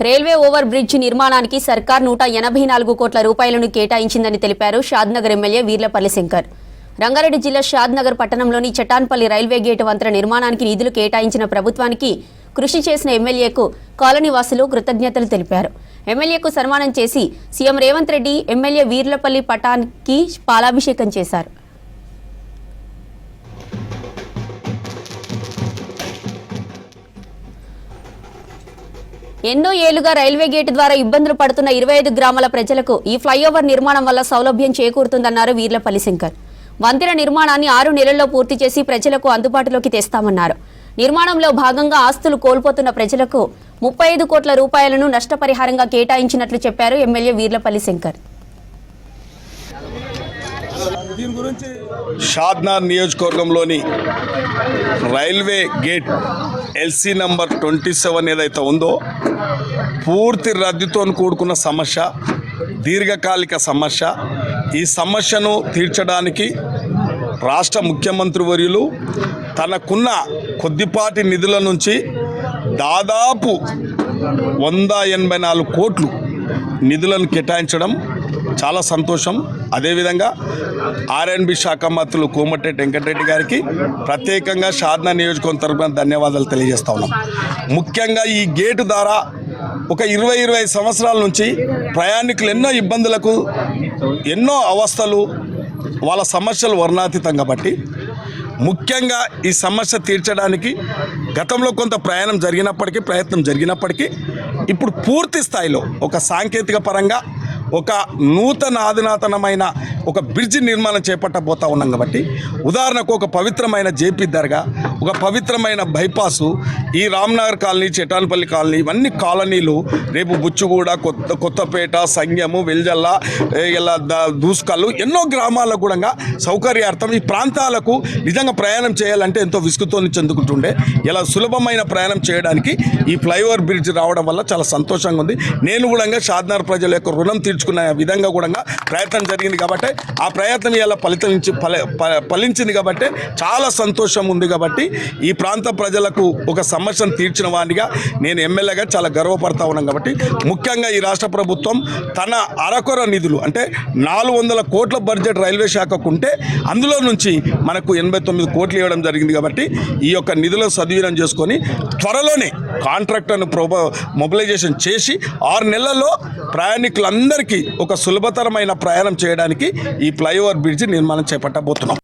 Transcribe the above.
Railway over bridge నిర్మాణానికి సర్కార్ 184 కోట్ల రూపాయలను కేటాయించిందని తెలిపారు షాద్నగర్ ఎమ్మెల్యే వీర్లపల్లి శంకర్. రంగారెడ్డి జిల్లా షాద్నగర్ పట్టణంలోని చటాన్పల్లి రైల్వే గేటు వంతెన నిర్మాణానికి నిధులు కేటాయించిన ప్రభుత్వానికి కృషి చేసిన ఎమ్మెల్యేకు కాలనీవాసులు కృతజ్ఞతలు తెలిపారు. ఎమ్మెల్యేకు సన్మానం చేసి సీఎం రేవంత్ రెడ్డి ఎమ్మెల్యే వీర్లపల్లి పటానికి పాలాభిషేకం చేశారు. ఎన్నో ఏళ్లుగా రైల్వే గేటు ద్వారా ఇబ్బందులు పడుతున్న 25 గ్రామాల ప్రజలకు ఈ ఫ్లైఓవర్ నిర్మాణం వల్ల సౌలభ్యం చేకూరుతుందన్నారు వీర్లపల్లి శంకర్. వంతెన నిర్మాణాన్ని 6 నెలల్లో పూర్తి చేసి ప్రజలకు అందుబాటులోకి తెస్తామన్నారు. నిర్మాణంలో భాగంగా ఆస్తులు కోల్పోతున్న ప్రజలకు 35 కోట్ల రూపాయలను నష్టపరిహారంగా కేటాయించినట్లు చెప్పారు ఎమ్మెల్యే వీర్లపల్లి శంకర్. షాద్నగర్ నియోజకవర్గంలోని రైల్వే గేట్ ఎల్సీ నంబర్ 27 ఏదైతే ఉందో పూర్తి రద్దీతో కూడుకున్న సమస్య, దీర్ఘకాలిక సమస్య. ఈ సమస్యను తీర్చడానికి రాష్ట్ర ముఖ్యమంత్రి వర్యులు తనకున్న కొద్దిపాటి నిధుల నుంచి దాదాపు 184 కోట్లు నిధులను కేటాయించడం చాలా సంతోషం. అదేవిధంగా ఆర్ఎండ్బి శాఖ మంత్రులు కోమటిరెడ్డి వెంకటరెడ్డి గారికి ప్రత్యేకంగా షాద్నగర్ నియోజకవర్గం తరపున ధన్యవాదాలు తెలియజేస్తా ఉన్నాం. ముఖ్యంగా ఈ గేటు ద్వారా ఒక 20-25 సంవత్సరాల నుంచి ప్రయాణికులు ఎన్నో ఇబ్బందులకు, ఎన్నో అవస్థలు, వాళ్ళ సమస్యలు వర్ణాతీతం కాబట్టి ముఖ్యంగా ఈ సమస్య తీర్చడానికి గతంలో కొంత ప్రయత్నం జరిగినప్పటికీ ఇప్పుడు పూర్తి స్థాయిలో ఒక సాంకేతిక పరంగా ఒక నూతన అధునాతనమైన ఒక బ్రిడ్జ్ నిర్మాణం చేపట్టబోతా ఉన్నాం. కాబట్టి ఉదాహరణకు ఒక పవిత్రమైన జేపీ దర్గా, ఒక పవిత్రమైన బైపాసు, ఈ రామ్నగర్ కాలనీ, చటాన్పల్లి కాలనీ, ఇవన్నీ కాలనీలు రేపు బుచ్చుగూడ, కొత్తపేట, సంగము, వెల్జల్ల, ఇలా దూసుకల్లు, ఎన్నో గ్రామాలకు కూడా సౌకర్యార్థం ఈ ప్రాంతాలకు నిజంగా ప్రయాణం చేయాలంటే ఎంతో విసుగుతో చెందుకుంటుండే ఇలా సులభమైన ప్రయాణం చేయడానికి ఈ ఫ్లైఓవర్ బ్రిడ్జ్ రావడం వల్ల చాలా సంతోషంగా ఉంది. నేను కూడా షాద్నగర్ ప్రజల యొక్క రుణం తీర్చుకునే విధంగా కూడా ప్రయత్నం జరిగింది కాబట్టి ఆ ప్రయత్నం ఇలా ఫలించింది కాబట్టి చాలా సంతోషం ఉంది. కాబట్టి ఈ ప్రాంత ప్రజలకు ఒక సమస్యను తీర్చిన వాడిగా నేను ఎమ్మెల్యేగా చాలా గర్వపడతా ఉన్నాను. కాబట్టి ముఖ్యంగా ఈ రాష్ట్ర ప్రభుత్వం తన అరకొర నిధులు అంటే 400 కోట్ల బడ్జెట్ రైల్వే శాఖకు ఉంటే అందులో నుంచి మనకు 89 కోట్లు ఇవ్వడం జరిగింది. కాబట్టి ఈ యొక్క నిధులను సద్వినియోగం చేసుకొని త్వరలోనే కాంట్రాక్టర్ను మొబిలైజేషన్ చేసి 6 నెలల్లో ప్రయాణికులందరికీ ఒక సులభతరమైన ప్రయాణం చేయడానికి ఈ ఫ్లైఓవర్ బ్రిడ్జ్ నిర్మాణం చేపట్టబోతున్నాం.